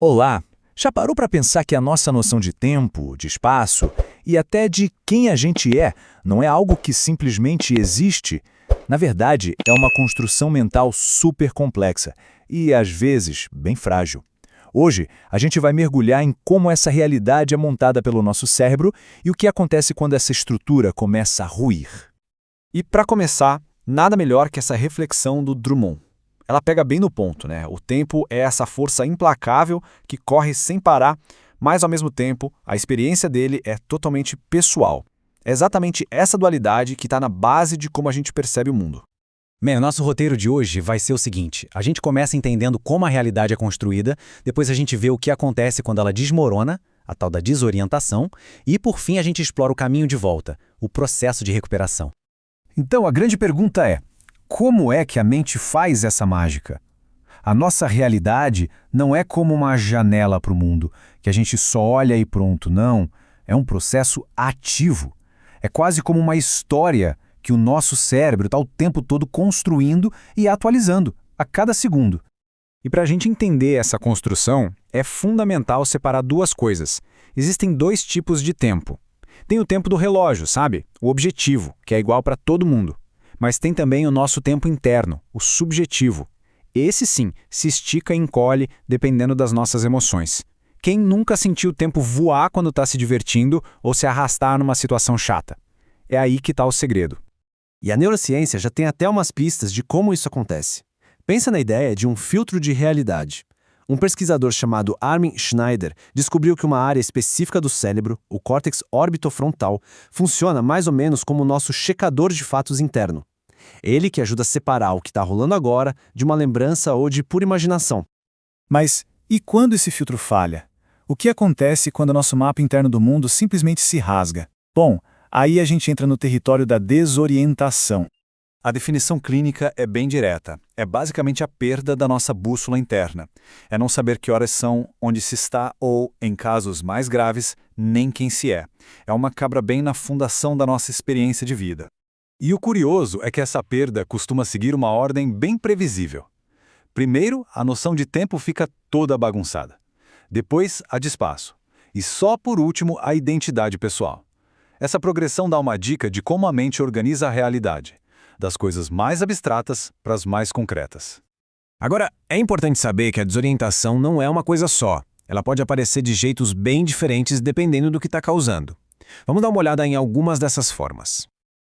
Olá! Já parou para pensar que a nossa noção de tempo, de espaço e até de quem a gente é não é algo que simplesmente existe? Na verdade, é uma construção mental super complexa e, às vezes, bem frágil. Hoje, a gente vai mergulhar em como essa realidade é montada pelo nosso cérebro e o que acontece quando essa estrutura começa a ruir. E para começar, nada melhor que essa reflexão do Drummond. Ela pega bem no ponto, né? O tempo é essa força implacável que corre sem parar, mas ao mesmo tempo a experiência dele é totalmente pessoal. É exatamente essa dualidade que está na base de como a gente percebe o mundo. Bem, o nosso roteiro de hoje vai ser o seguinte: a gente começa entendendo como a realidade é construída, depois a gente vê o que acontece quando ela desmorona, a tal da desorientação, e por fim a gente explora o caminho de volta, o processo de recuperação. Então a grande pergunta é: como é que a mente faz essa mágica? A nossa realidade não é como uma janela para o mundo, que a gente só olha e pronto, não. É um processo ativo. É quase como uma história que o nosso cérebro está o tempo todo construindo e atualizando, a cada segundo. E para a gente entender essa construção, é fundamental separar duas coisas. Existem dois tipos de tempo. Tem o tempo do relógio, sabe? O objetivo, que é igual para todo mundo. Mas tem também o nosso tempo interno, o subjetivo. Esse sim, se estica e encolhe dependendo das nossas emoções. Quem nunca sentiu o tempo voar quando está se divertindo ou se arrastar numa situação chata? É aí que está o segredo. E a neurociência já tem até umas pistas de como isso acontece. Pensa na ideia de um filtro de realidade. Um pesquisador chamado Armin Schneider descobriu que uma área específica do cérebro, o córtex orbitofrontal, funciona mais ou menos como o nosso checador de fatos interno. Ele que ajuda a separar o que está rolando agora de uma lembrança ou de pura imaginação. Mas e quando esse filtro falha? O que acontece quando o nosso mapa interno do mundo simplesmente se rasga? Bom, aí a gente entra no território da desorientação. A definição clínica é bem direta. É basicamente a perda da nossa bússola interna. É não saber que horas são, onde se está ou, em casos mais graves, nem quem se é. É uma cabra bem na fundação da nossa experiência de vida. E o curioso é que essa perda costuma seguir uma ordem bem previsível. Primeiro, a noção de tempo fica toda bagunçada. Depois, a de espaço. E só por último, a identidade pessoal. Essa progressão dá uma dica de como a mente organiza a realidade, das coisas mais abstratas para as mais concretas. Agora, é importante saber que a desorientação não é uma coisa só. Ela pode aparecer de jeitos bem diferentes dependendo do que está causando. Vamos dar uma olhada em algumas dessas formas.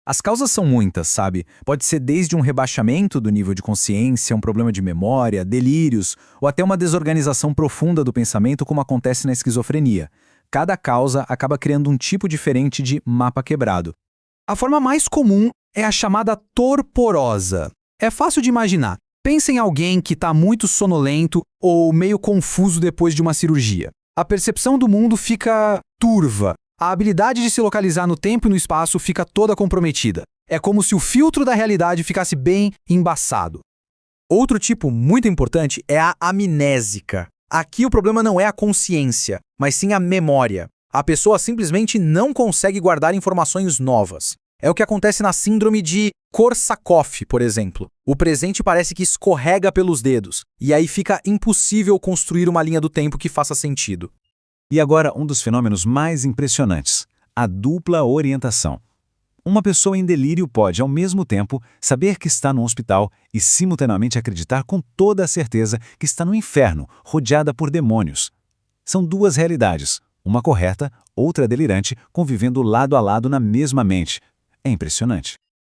As causas são muitas, sabe? Pode ser desde um rebaixamento do nível de consciência, um problema de memória, delírios, ou até uma desorganização profunda do pensamento, como acontece na esquizofrenia. Cada causa acaba criando um tipo diferente de mapa quebrado. A forma mais comum é a chamada torporosa. É fácil de imaginar. Pensa em alguém que está muito sonolento ou meio confuso depois de uma cirurgia. A percepção do mundo fica turva. A habilidade de se localizar no tempo e no espaço fica toda comprometida. É como se o filtro da realidade ficasse bem embaçado. Outro tipo muito importante é a amnésica. Aqui o problema não é a consciência, mas sim a memória. A pessoa simplesmente não consegue guardar informações novas. É o que acontece na síndrome de Korsakoff, por exemplo. O presente parece que escorrega pelos dedos, e aí fica impossível construir uma linha do tempo que faça sentido. E agora, um dos fenômenos mais impressionantes, a dupla orientação. Uma pessoa em delírio pode, ao mesmo tempo, saber que está no hospital e simultaneamente acreditar com toda a certeza que está no inferno, rodeada por demônios. São duas realidades, uma correta, outra delirante, convivendo lado a lado na mesma mente. É impressionante.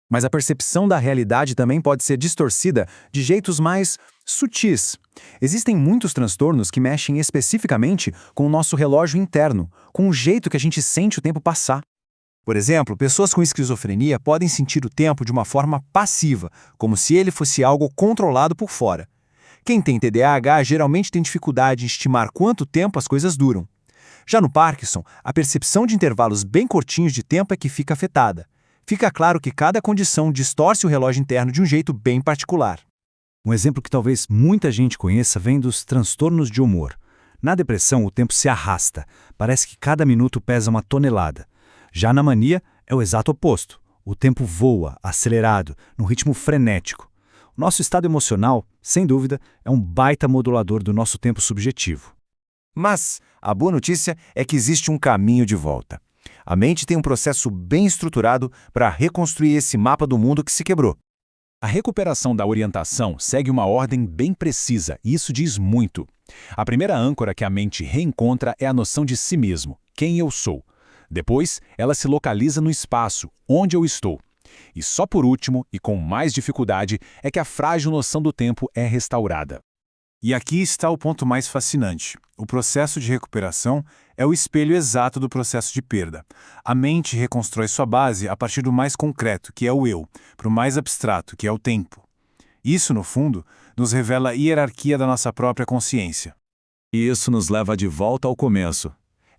Mas a percepção da realidade também pode ser distorcida de jeitos mais sutis. Existem muitos transtornos que mexem especificamente com o nosso relógio interno, com o jeito que a gente sente o tempo passar. Por exemplo, pessoas com esquizofrenia podem sentir o tempo de uma forma passiva, como se ele fosse algo controlado por fora. Quem tem TDAH geralmente tem dificuldade em estimar quanto tempo as coisas duram. Já no Parkinson, a percepção de intervalos bem curtinhos de tempo é que fica afetada. Fica claro que cada condição distorce o relógio interno de um jeito bem particular. Um exemplo que talvez muita gente conheça vem dos transtornos de humor. Na depressão, o tempo se arrasta. Parece que cada minuto pesa uma tonelada. Já na mania, é o exato oposto. O tempo voa, acelerado, num ritmo frenético. O nosso estado emocional, sem dúvida, é um baita modulador do nosso tempo subjetivo. Mas a boa notícia é que existe um caminho de volta. A mente tem um processo bem estruturado para reconstruir esse mapa do mundo que se quebrou. A recuperação da orientação segue uma ordem bem precisa, e isso diz muito. A primeira âncora que a mente reencontra é a noção de si mesmo, quem eu sou. Depois, ela se localiza no espaço, onde eu estou. E só por último, e com mais dificuldade, é que a frágil noção do tempo é restaurada. E aqui está o ponto mais fascinante. O processo de recuperação é o espelho exato do processo de perda. A mente reconstrói sua base a partir do mais concreto, que é o eu, para o mais abstrato, que é o tempo. Isso, no fundo, nos revela a hierarquia da nossa própria consciência. E isso nos leva de volta ao começo.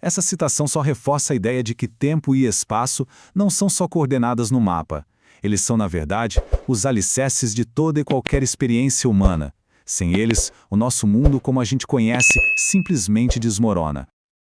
Essa citação só reforça a ideia de que tempo e espaço não são só coordenadas no mapa. Eles são, na verdade, os alicerces de toda e qualquer experiência humana. Sem eles, o nosso mundo, como a gente conhece, simplesmente desmorona.